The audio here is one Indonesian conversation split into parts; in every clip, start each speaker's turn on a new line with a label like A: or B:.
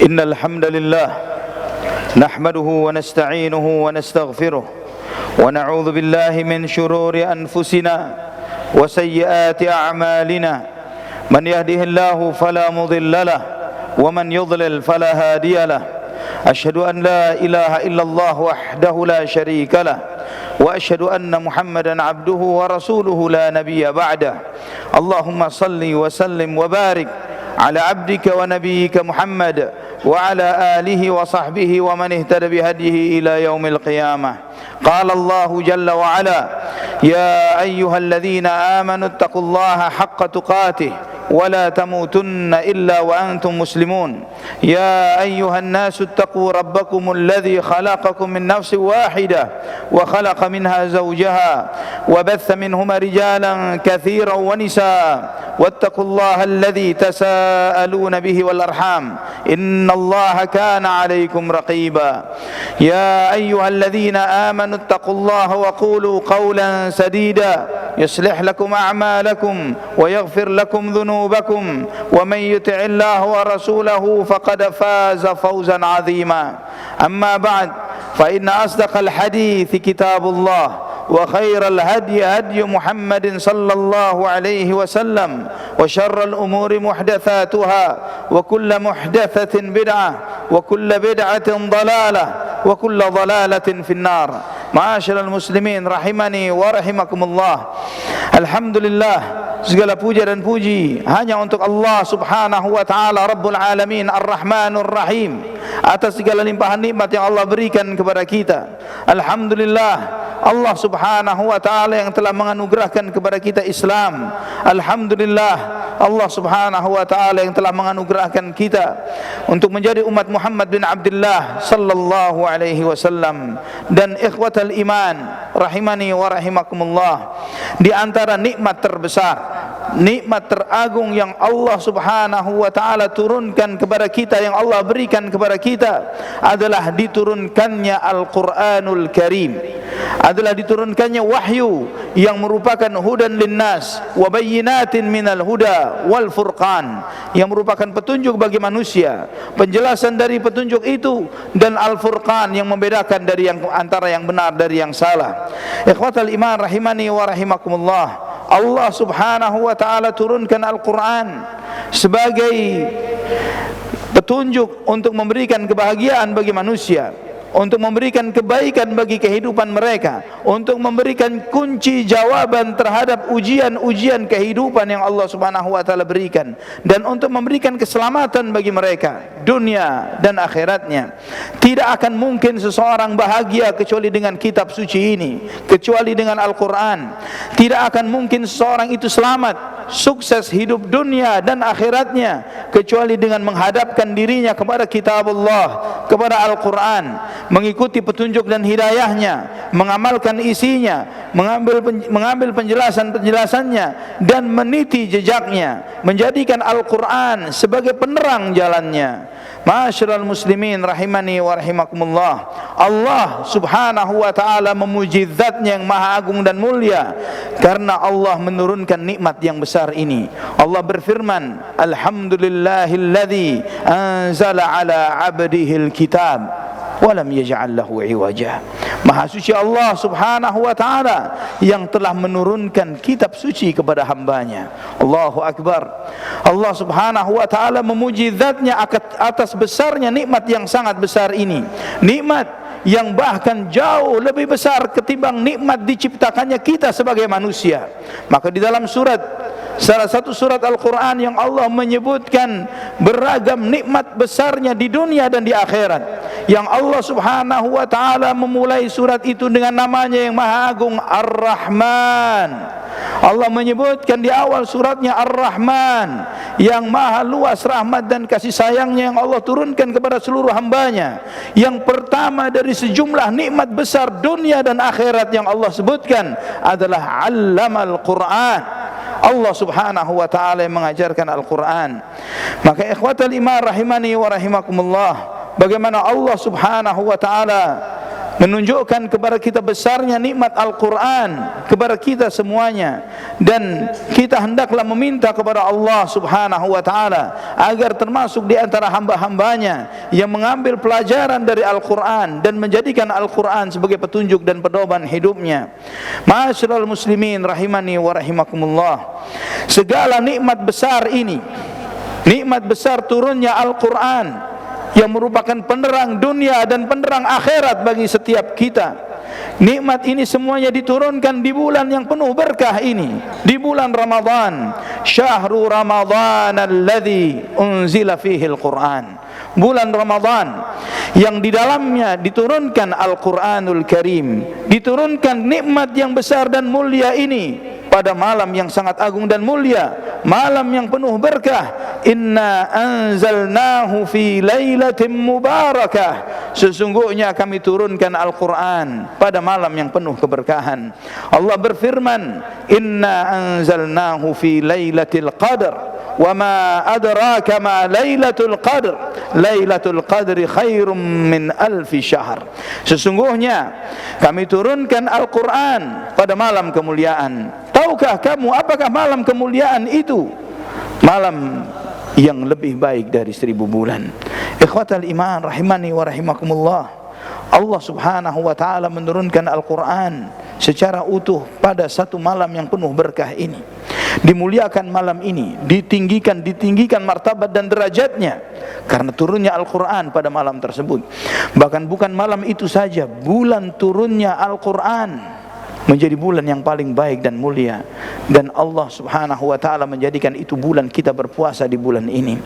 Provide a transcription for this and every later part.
A: إن الحمد لله نحمده ونستعينه ونستغفره ونعوذ بالله من شرور أنفسنا وسيئات أعمالنا من يهده الله فلا مضل له ومن يضلل فلا هادي له أشهد أن لا إله إلا الله وحده لا شريك له وأشهد أن محمدا عبده ورسوله لا نبي بعده اللهم صل وسلم وبارك على عبدك ونبيك محمد وعلى آله وصحبه ومن اهتدى بهديه إلى يوم القيامة قال الله جل وعلا يا أيها الذين آمنوا اتقوا الله حق تقاته ولا تموتن إلا وأنتم مسلمون يا أيها الناس اتقوا ربكم الذي خلقكم من نفس واحدة وخلق منها زوجها وبث منهما رجالا كثيرا ونساء واتقوا الله الذي تساءلون به والأرحام إن الله كان عليكم رقيبا يا أيها الذين آمنوا اتقوا الله وقولوا قولا سديدا يصلح لكم أعمالكم ويغفر لكم ذنوبكم ومن يطع الله ورسوله فقد فاز فوزا عظيما أما بعد فإن أصدق الحديث كتاب الله وخير الهدي هدي محمد صلى الله عليه وسلم وشر الأمور محدثاتها وكل محدثة بدعة وكل بدعة ضلالة وكل ضلالة في النار معاشر المسلمين rahimani wa rahimakumullah. Alhamdulillah, segala puja dan puji hanya untuk Allah subhanahu wa ta'ala Rabbul Alamin Ar-Rahmanur Rahim, atas segala limpahan nikmat yang Allah berikan kepada kita. Alhamdulillah, Allah subhanahu wa ta'ala yang telah menganugerahkan kepada kita Islam. Alhamdulillah, Allah subhanahu wa ta'ala yang telah menganugerahkan kita untuk menjadi umat Muhammad bin Abdullah sallallahu alaihi wasallam. Dan ikhwatal iman rahimani wa rahimakumullah, di antara nikmat terbesar, nikmat teragung yang Allah subhanahu wa ta'ala turunkan kepada kita, yang Allah berikan kepada kita, adalah diturunkannya Al-Quranul Karim, adalah diturunkannya wahyu yang merupakan hudan linnas wa bayyinatin minal huda wal furqan, yang merupakan petunjuk bagi manusia, penjelasan dari petunjuk itu, dan al-furqan yang membedakan dari yang antara yang benar dari yang salah. Ikhwatal iman rahimani wa rahimakumullah, Allah subhanahu wa ta'ala turunkan Al-Quran sebagai petunjuk untuk memberikan kebahagiaan bagi manusia, untuk memberikan kebaikan bagi kehidupan mereka, untuk memberikan kunci jawaban terhadap ujian-ujian kehidupan yang Allah subhanahu wa ta'ala berikan, dan untuk memberikan keselamatan bagi mereka dunia dan akhiratnya. Tidak akan mungkin seseorang bahagia kecuali dengan kitab suci ini, kecuali dengan Al-Quran. Tidak akan mungkin seseorang itu selamat, sukses hidup dunia dan akhiratnya, kecuali dengan menghadapkan dirinya kepada kitab Allah, kepada Al-Quran, mengikuti petunjuk dan hidayahnya, mengamalkan isinya, mengambil penjelasan-penjelasannya, dan meniti jejaknya, menjadikan Al-Quran sebagai penerang jalannya. Ma'asyiral muslimin rahimani wa rahimakumullah, Allah subhanahu wa ta'ala memuji zatnya yang maha agung dan mulia karena Allah menurunkan nikmat yang besar ini. Allah berfirman, alhamdulillahilladzi anzala ala abdihil kitab walam yaj'al lahu iwaja. Maha suci Allah subhanahu wa ta'ala yang telah menurunkan kitab suci kepada hambanya. Allahu akbar. Allah subhanahu wa ta'ala memuji zatnya atas besarnya nikmat yang sangat besar ini, nikmat yang bahkan jauh lebih besar ketimbang nikmat diciptakannya kita sebagai manusia. Maka di dalam salah satu surat Al-Quran yang Allah menyebutkan beragam nikmat besarnya di dunia dan di akhirat, yang Allah subhanahu wa ta'ala memulai surat itu dengan namanya yang maha agung, Ar-Rahman. Allah menyebutkan di awal suratnya Ar-Rahman, yang maha luas rahmat dan kasih sayangnya yang Allah turunkan kepada seluruh hambanya. Yang pertama dari sejumlah nikmat besar dunia dan akhirat yang Allah sebutkan adalah Allamal Quran. Allah subhanahu wa ta'ala yang mengajarkan Al-Quran. Maka ikhwatal iman rahimani wa rahimakumullah, bagaimana Allah subhanahu wa ta'ala menunjukkan kepada kita besarnya nikmat Al-Quran kepada kita semuanya, dan kita hendaklah meminta kepada Allah Subhanahu wa ta'ala agar termasuk di antara hamba-hambanya yang mengambil pelajaran dari Al-Quran dan menjadikan Al-Quran sebagai petunjuk dan pedoman hidupnya. Ma'asyiral muslimin rahimani wa rahimakumullah, segala nikmat besar ini, nikmat besar turunnya Al-Quran yang merupakan penerang dunia dan penerang akhirat bagi setiap kita. Nikmat ini semuanya diturunkan di bulan yang penuh berkah ini, di bulan Ramadan. Syahrul Ramadan alladzi unzila fihi al-Quran, bulan Ramadan yang di dalamnya diturunkan Al-Quranul Karim, diturunkan nikmat yang besar dan mulia ini pada malam yang sangat agung dan mulia, malam yang penuh berkah. Inna anzalnahu fi lailatin mubarakah, sesungguhnya kami turunkan Al-Quran pada malam yang penuh keberkahan. Allah berfirman, Inna anzalnahu fi lailatul qadr, wa ma adraka ma lailatul qadr, lailatul qadri khairum min alfi syahr, sesungguhnya kami turunkan Al-Quran pada malam kemuliaan. Tahukah kamu apakah malam kemuliaan itu? Malam yang lebih baik dari 1000 bulan. Ikhwatal iman rahimani wa rahimakumullah, Allah Subhanahu wa ta'ala menurunkan Al-Quran secara utuh pada satu malam yang penuh berkah ini. Dimuliakan malam ini, ditinggikan martabat dan derajatnya karena turunnya Al-Quran pada malam tersebut. Bahkan bukan malam itu saja, bulan turunnya Al-Quran menjadi bulan yang paling baik dan mulia, dan Allah Subhanahu wa ta'ala menjadikan itu bulan kita berpuasa di bulan ini.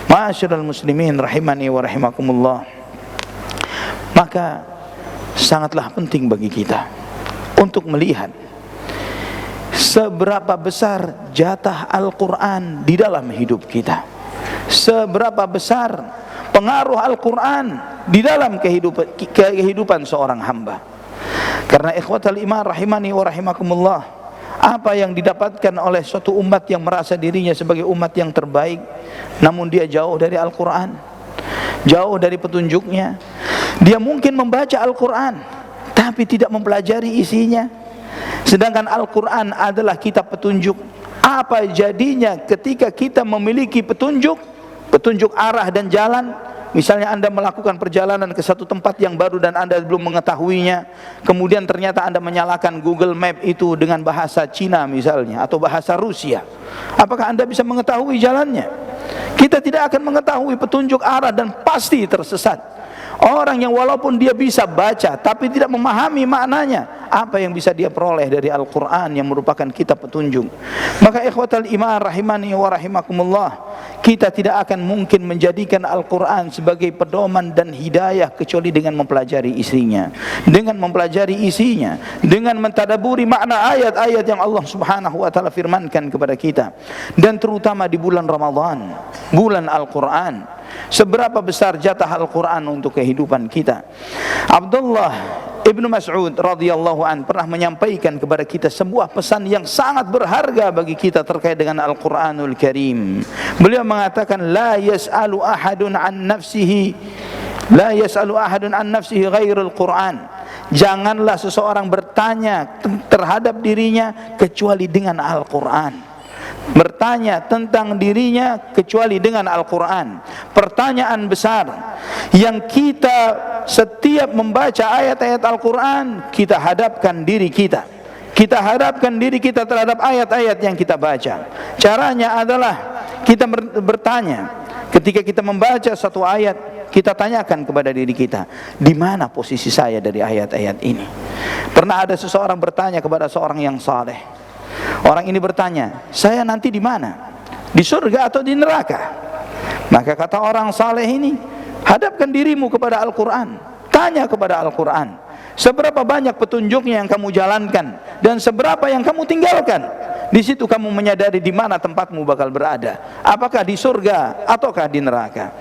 A: Ma'asyiral muslimin rahimani wa rahimakumullah, maka sangatlah penting bagi kita untuk melihat seberapa besar jatah Al-Quran di dalam hidup kita, seberapa besar pengaruh Al-Quran di dalam kehidupan seorang hamba. Karena ikhwatal iman rahimani wa rahimakumullah, apa yang didapatkan oleh suatu umat yang merasa dirinya sebagai umat yang terbaik, namun dia jauh dari Al-Quran, jauh dari petunjuknya. Dia mungkin membaca Al-Quran tapi tidak mempelajari isinya, sedangkan Al-Quran adalah kitab petunjuk. Apa jadinya ketika kita memiliki petunjuk arah dan jalan? Misalnya Anda melakukan perjalanan ke satu tempat yang baru dan Anda belum mengetahuinya, kemudian ternyata Anda menyalakan Google Map itu dengan bahasa Cina misalnya, atau bahasa Rusia. Apakah Anda bisa mengetahui jalannya? Kita tidak akan mengetahui petunjuk arah dan pasti tersesat. Orang yang walaupun dia bisa baca tapi tidak memahami maknanya, apa yang bisa dia peroleh dari Al-Quran yang merupakan kitab petunjuk? Maka ikhwatal iman rahimani wa rahimakumullah, kita tidak akan mungkin menjadikan Al-Quran sebagai pedoman dan hidayah kecuali dengan mempelajari isinya, dengan mempelajari isinya, dengan mentadaburi makna ayat-ayat yang Allah Subhanahu wa ta'ala firmankan kepada kita. Dan terutama di bulan Ramadan, bulan Al-Quran, seberapa besar jatah Al-Quran untuk kehidupan kita. Abdullah Ibnu Mas'ud radhiyallahu an pernah menyampaikan kepada kita sebuah pesan yang sangat berharga bagi kita terkait dengan Al-Quranul Karim. Beliau mengatakan, la yas'alu ahadun an nafsihi ghairul Quran. Janganlah seseorang bertanya terhadap dirinya kecuali dengan Al-Quran. Bertanya tentang dirinya kecuali dengan Al-Quran. Pertanyaan besar yang kita setiap membaca ayat-ayat Al-Quran, kita hadapkan diri kita. Kita hadapkan diri kita terhadap ayat-ayat yang kita baca. Caranya adalah kita bertanya. Ketika kita membaca satu ayat, kita tanyakan kepada diri kita, di mana posisi saya dari ayat-ayat ini? Pernah ada seseorang bertanya kepada seorang yang saleh. Orang ini bertanya, saya nanti di mana? Di surga atau di neraka? Maka kata orang saleh ini, hadapkan dirimu kepada Al-Quran. Tanya kepada Al-Quran, seberapa banyak petunjuknya yang kamu jalankan dan seberapa yang kamu tinggalkan. Di situ kamu menyadari di mana tempatmu bakal berada, apakah di surga ataukah di neraka.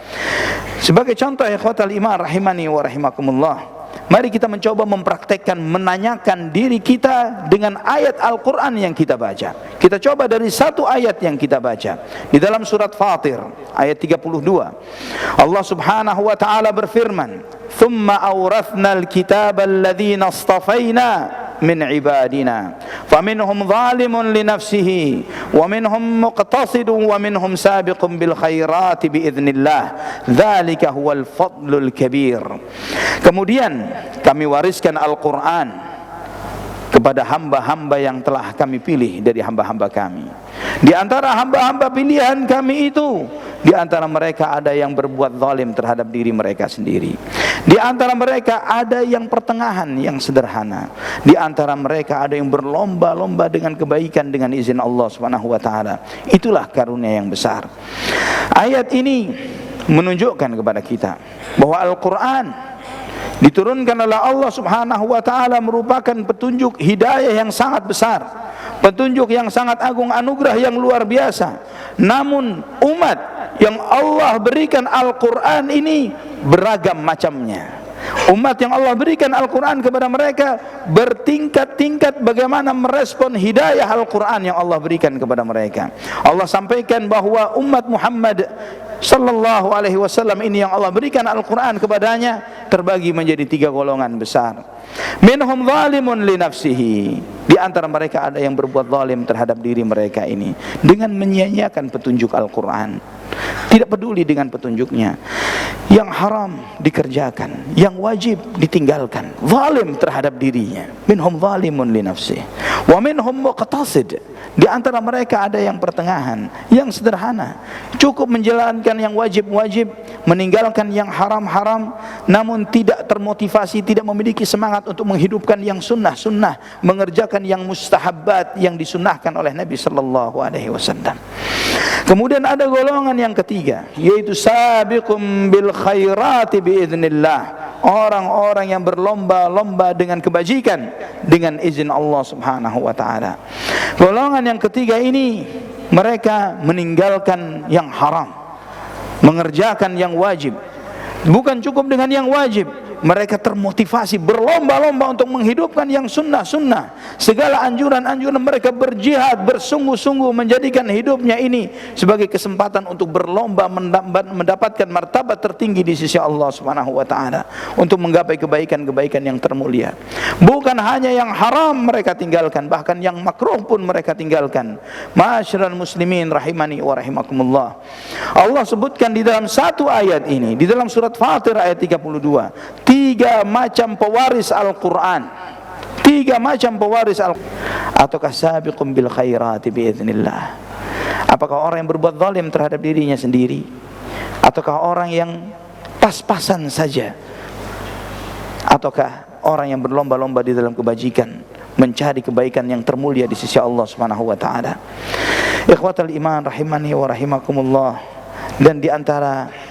A: Sebagai contoh ikhwatal iman rahimani wa rahimakumullah, Mari kita mencoba mempraktekkan, menanyakan diri kita dengan ayat Al-Quran yang kita baca. Kita coba dari satu ayat yang kita baca di dalam surat Fatir ayat 32. Allah subhanahu wa ta'ala berfirman, "Thumma awrathna al-kitaba alladhina astafayna min ibadina faminhum zalimun li nafsihi wa minhum muqtasidun wa minhum sabiqun bil khairati biidznillah dzalika huwal fadlul kabir." Kemudian kami wariskan Al-Quran kepada hamba-hamba yang telah kami pilih dari hamba-hamba kami. Di antara hamba-hamba pilihan kami itu, di antara mereka ada yang berbuat zalim terhadap diri mereka sendiri. Di antara mereka ada yang pertengahan, yang sederhana. Di antara mereka ada yang berlomba-lomba dengan kebaikan dengan izin Allah Subhanahu wa taala. Itulah karunia yang besar. Ayat ini menunjukkan kepada kita bahwa Al-Quran diturunkan oleh Allah Subhanahu wa taala merupakan petunjuk hidayah yang sangat besar, petunjuk yang sangat agung, anugerah yang luar biasa. Namun umat yang Allah berikan Al-Quran ini beragam macamnya. Umat yang Allah berikan Al-Quran kepada mereka bertingkat-tingkat bagaimana merespon hidayah Al-Quran yang Allah berikan kepada mereka. Allah sampaikan bahwa umat Muhammad sallallahu alaihi wasallam ini yang Allah berikan Al-Quran kepadanya terbagi menjadi 3 golongan besar. Minhum zalimun li nafsihi, di antara mereka ada yang berbuat zalim terhadap diri mereka ini dengan menyia-nyiakan petunjuk Al-Quran, tidak peduli dengan petunjuknya. Yang haram dikerjakan, yang wajib ditinggalkan, zalim terhadap dirinya. Minhum zalimun li nafsihi wa minhum muqtasid, di antara mereka ada yang pertengahan, yang sederhana, cukup menjalankan yang wajib-wajib, meninggalkan yang haram-haram, namun tidak termotivasi, tidak memiliki semangat untuk menghidupkan yang sunnah-sunnah, mengerjakan yang mustahabbat yang disunnahkan oleh Nabi sallallahu alaihi wasallam. Kemudian ada golongan yang ketiga, yaitu sabiqum bil khairati biidznillah, orang-orang yang berlomba-lomba dengan kebajikan dengan izin Allah Subhanahu wa taala. Golongan yang ketiga ini mereka meninggalkan yang haram, mengerjakan yang wajib. Bukan cukup dengan yang wajib, mereka termotivasi berlomba-lomba untuk menghidupkan yang sunnah-sunnah. Segala anjuran-anjuran mereka berjihad, bersungguh-sungguh menjadikan hidupnya ini sebagai kesempatan untuk berlomba mendapatkan martabat tertinggi di sisi Allah Subhanahu wa taala, untuk menggapai kebaikan-kebaikan yang termulia. Bukan hanya yang haram mereka tinggalkan, bahkan yang makruh pun mereka tinggalkan. Ma'asyiral muslimin rahimani wa rahimakumullah. Allah sebutkan di dalam satu ayat ini, di dalam surat Fatir ayat 32, 3 macam pewaris Al-Quran. 3 macam pewaris Al-Quran. Ataukah sabiqum bil khairati biiznillah? Apakah orang yang berbuat zalim terhadap dirinya sendiri? Ataukah orang yang pas-pasan saja? Ataukah orang yang berlomba-lomba di dalam kebajikan, mencari kebaikan yang termulia di sisi Allah Subhanahu wa taala? Ikhwatal iman rahimani wa rahimakumullah. Dan di antara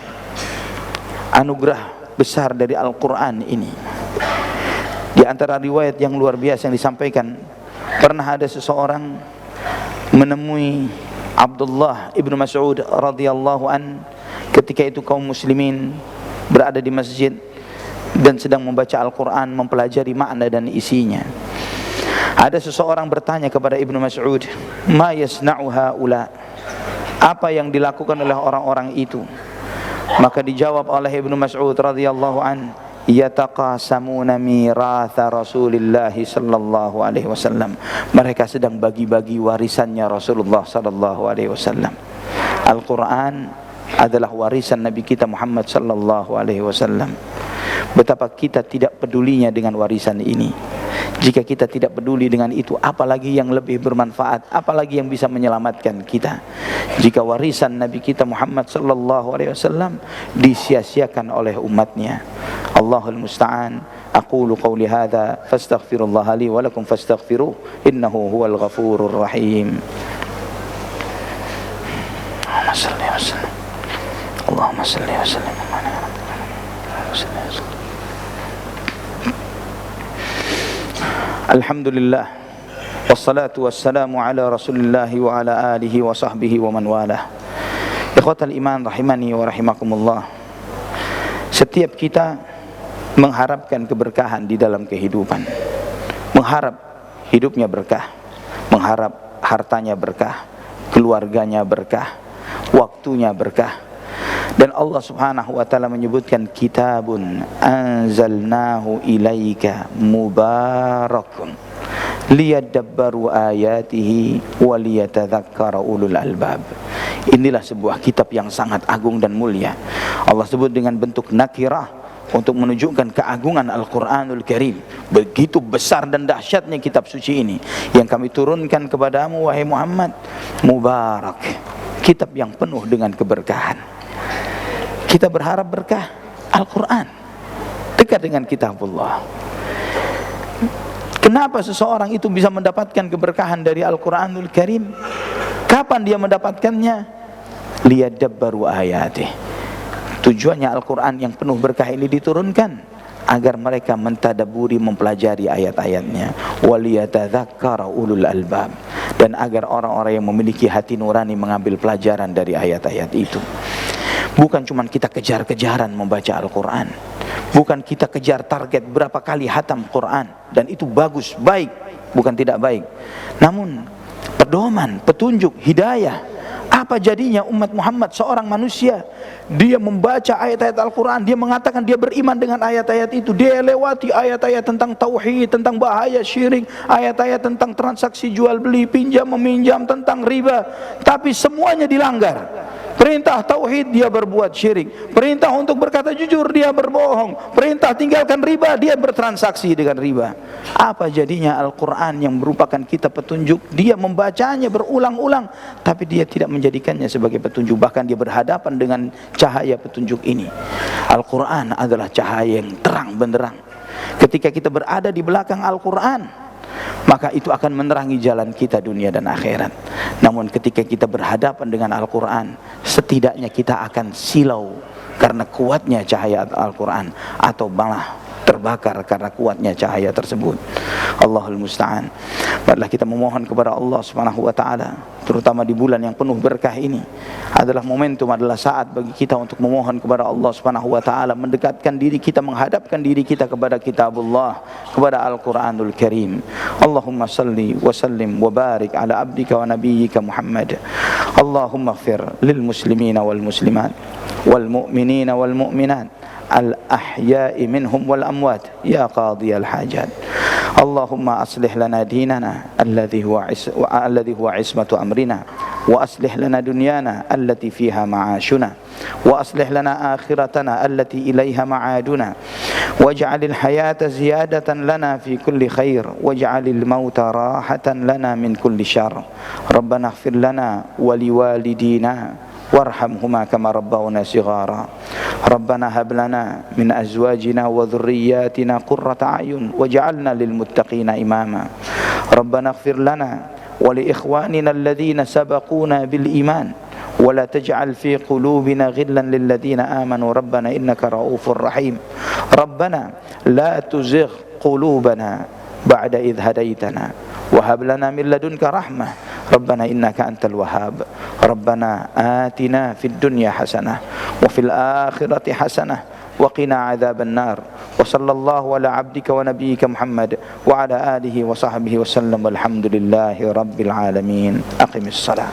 A: anugerah besar dari Al-Quran ini, di antara riwayat yang luar biasa yang disampaikan, pernah ada seseorang menemui Abdullah ibnu Mas'ud radhiyallahu an. Ketika itu kaum muslimin berada di masjid dan sedang membaca Al-Quran, mempelajari makna dan isinya. Ada seseorang bertanya kepada Ibnu Mas'ud, "Ma yasna'u haula?" Apa yang dilakukan oleh orang-orang itu? Maka dijawab oleh Ibnu Mas'ud radhiyallahu an, "Yataqasamuna miratha Rasulillah sallallahu alaihi wasallam." Mereka sedang bagi-bagi warisannya Rasulullah sallallahu alaihi wasallam. Al-Quran adalah warisan Nabi kita Muhammad sallallahu alaihi wasallam. Betapa kita tidak pedulinya dengan warisan ini. Jika kita tidak peduli dengan itu, apalagi yang lebih bermanfaat, apalagi yang bisa menyelamatkan kita. Jika warisan Nabi kita Muhammad sallallahu alaihi wasallam disia-siakan oleh umatnya. Allahul musta'an. Aqulu qawli hadza fastaghfirullah li wa lakum fastaghfiruh innahu huwal ghafurur rahim. Allahumma shalli wa sallim. Allahumma shalli wa sallim. Alhamdulillah, wassalatu wassalamu ala rasulillah wa ala alihi wa sahbihi wa man walah. Ikhwatal iman rahimani wa rahimakumullah. Setiap kita mengharapkan keberkahan di dalam kehidupan, mengharap hidupnya berkah, mengharap hartanya berkah, keluarganya berkah, waktunya berkah. Dan Allah Subhanahu wa taala menyebutkan kitabun anzalnahu ilaika mubarakun liyadabbaru ayatihi waliyatadzakkara ulul albab. Inilah sebuah kitab yang sangat agung dan mulia. Allah sebut dengan bentuk nakirah untuk menunjukkan keagungan Al-Quranul Karim. Begitu besar dan dahsyatnya kitab suci ini yang kami turunkan kepadamu wahai Muhammad, mubarak, kitab yang penuh dengan keberkahan. Kita berharap berkah Al-Quran, dekat dengan kitabullah. Kenapa seseorang itu bisa mendapatkan keberkahan dari Al-Quranul Karim? Kapan dia mendapatkannya? Liyadabbaru ayatih. Tujuannya Al-Quran yang penuh berkah ini diturunkan agar mereka mentadaburi, mempelajari ayat-ayatnya. Waliyatadzakkara ulul albab, dan agar orang-orang yang memiliki hati nurani mengambil pelajaran dari ayat-ayat itu. Bukan cuma kita kejar-kejaran membaca Al-Quran, bukan kita kejar target berapa kali hatam Quran, dan itu bagus, baik, bukan tidak baik. Namun pedoman, petunjuk, hidayah. Apa jadinya umat Muhammad, seorang manusia, dia membaca ayat-ayat Al-Quran, dia mengatakan dia beriman dengan ayat-ayat itu, dia lewati ayat-ayat tentang tauhid, tentang bahaya syirik, ayat-ayat tentang transaksi jual beli, pinjam meminjam, tentang riba, tapi semuanya dilanggar. Perintah tauhid dia berbuat syirik, perintah untuk berkata jujur dia berbohong, perintah tinggalkan riba dia bertransaksi dengan riba. Apa jadinya Al-Quran yang merupakan kitab petunjuk? Dia membacanya berulang-ulang, tapi dia tidak menjadikannya sebagai petunjuk. Bahkan dia berhadapan dengan cahaya petunjuk ini. Al-Quran adalah cahaya yang terang benderang. Ketika kita berada di belakang Al-Quran, maka itu akan menerangi jalan kita dunia dan akhirat. Namun ketika kita berhadapan dengan Al-Quran, setidaknya kita akan silau karena kuatnya cahaya Al-Quran, atau malah terbakar karena kuatnya cahaya tersebut. Allahul musta'an. Marilah kita memohon kepada Allah Subhanahu wa taala, terutama di bulan yang penuh berkah ini, adalah momentum, adalah saat bagi kita untuk memohon kepada Allah Subhanahu wa taala, mendekatkan diri kita, menghadapkan diri kita kepada kitabullah, kepada Al-Quranul Karim. Allahumma salli wa sallim wa barik ala abdika wa nabiyyika Muhammad. Allahumma ighfir lil muslimina wal muslimat wal mu'minina wal mu'minat al-ahya'i minhum wal amwat ya qadiyal hajat. Allahumma aslih lana dinana alladhi huwa ismatu amrina, wa aslih lana dunyana allati fiha ma'ashuna, wa aslih lana akhiratana allati ilaiha ma'aduna, waj'alil hayata ziyadatan lana fi kulli khair, waj'alil mauta rahatan lana min kulli syarr. Rabbana ighfir lana wa liwalidina warhamhuma kama rabbawna shighara. Rabbana hab lana min azwajina wa dhurriyyatina qurrata a'yun waj'alna lil muttaqina imama. Rabbana ighfir lana wa li ikhwanina alladhina sabaquna bil iman wa la taj'al fi qulubina ghillan lil ladzina amanu rabbana innaka ra'ufur rahim. Rabbana la tuzigh qulubana ba'da idh hadaitana wa hab lana min ladunka rahmah Rabbana innaka antal wahhab. Rabbana atina fid dunya hasanah wa fil akhirati hasanah wa qina adzaban nar. Wa sallallahu ala abdika wa nabiyyika Muhammad wa ala alihi wa sahbihi wa sallam. Walhamdulillahi rabbil alamin. Aqimis salat.